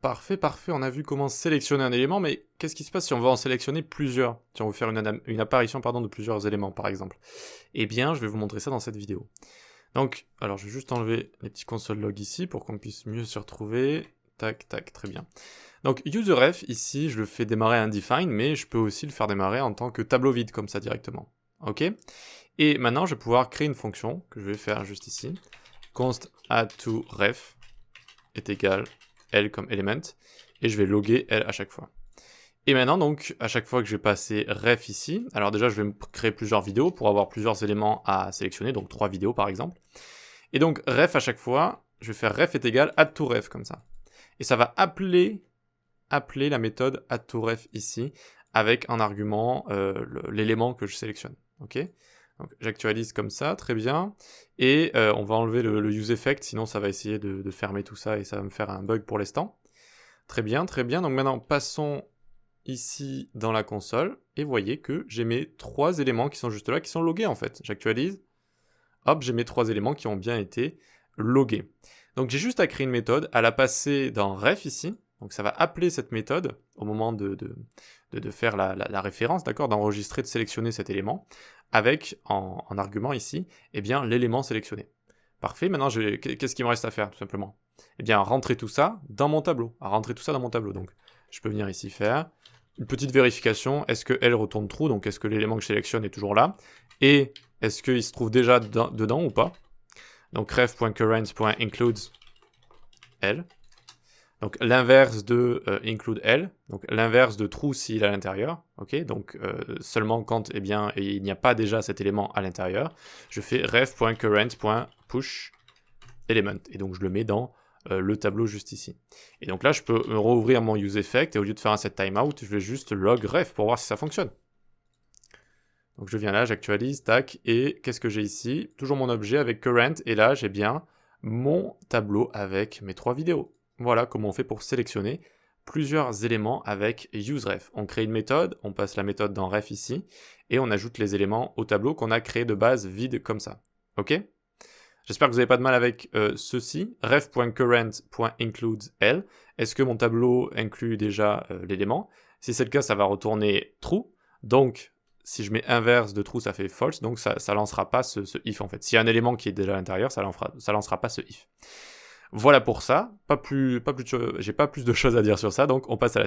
Parfait, parfait, on a vu comment sélectionner un élément, mais qu'est-ce qui se passe si on veut en sélectionner plusieurs? Si on veut faire une apparition de plusieurs éléments, par exemple. Eh bien, je vais vous montrer ça dans cette vidéo. Donc, alors je vais juste enlever les petits console log ici pour qu'on puisse mieux se retrouver. Tac, tac, très bien. Donc, useref, ici, je le fais démarrer undefined, mais je peux aussi le faire démarrer en tant que tableau vide, comme ça, directement. Ok? Et maintenant, je vais pouvoir créer une fonction, que je vais faire juste ici. Const add2ref est égal L comme element, et je vais loguer L à chaque fois. Et maintenant, donc, à chaque fois que je vais passer ref ici, alors déjà, je vais me créer plusieurs vidéos pour avoir plusieurs éléments à sélectionner, donc 3 vidéos par exemple. Et donc, ref à chaque fois, je vais faire ref est égal add2ref, comme ça. Et ça va appeler la méthode add2ref ici, avec en argument l'élément que je sélectionne. Ok? Donc j'actualise comme ça, très bien. Et on va enlever le useEffect, sinon ça va essayer de fermer tout ça et ça va me faire un bug pour l'instant. Très bien, très bien. Donc maintenant, passons ici dans la console, et voyez que j'ai mes 3 éléments qui sont juste là, qui sont logués en fait. J'actualise, hop, j'ai mes 3 éléments qui ont bien été logués. Donc j'ai juste à créer une méthode, à la passer dans ref ici, donc ça va appeler cette méthode au moment de faire la référence, d'accord, d'enregistrer, de sélectionner cet élément, avec en argument ici, eh bien l'élément sélectionné. Parfait, maintenant qu'est-ce qu'il me reste à faire tout simplement? Eh bien rentrer tout ça dans mon tableau, donc je peux venir ici faire une petite vérification, est-ce que L retourne true, donc est-ce que l'élément que je sélectionne est toujours là, et est-ce qu'il se trouve déjà dedans ou pas? Donc ref.current.includes L, donc l'inverse de include L, donc l'inverse de true s'il est à l'intérieur, ok, donc seulement quand eh bien, il n'y a pas déjà cet élément à l'intérieur, je fais ref.current.push element, et donc je le mets dans le tableau juste ici. Et donc là, je peux rouvrir mon useEffect, et au lieu de faire un set timeout, je vais juste log ref pour voir si ça fonctionne. Donc je viens là, j'actualise, tac, et qu'est-ce que j'ai ici? Toujours mon objet avec current, et là j'ai bien mon tableau avec mes 3 vidéos. Voilà comment on fait pour sélectionner plusieurs éléments avec useRef. On crée une méthode, on passe la méthode dans ref ici, et on ajoute les éléments au tableau qu'on a créé de base vide comme ça. Ok? J'espère que vous n'avez pas de mal avec ceci. Ref.current.includes L. Est-ce que mon tableau inclut déjà l'élément? Si c'est le cas, ça va retourner true. Donc, si je mets inverse de true, ça fait false. Donc, ça lancera pas ce if en fait. S'il y a un élément qui est déjà à l'intérieur, ça lancera pas ce if. Voilà pour ça. J'ai pas plus de choses à dire sur ça. Donc, on passe à la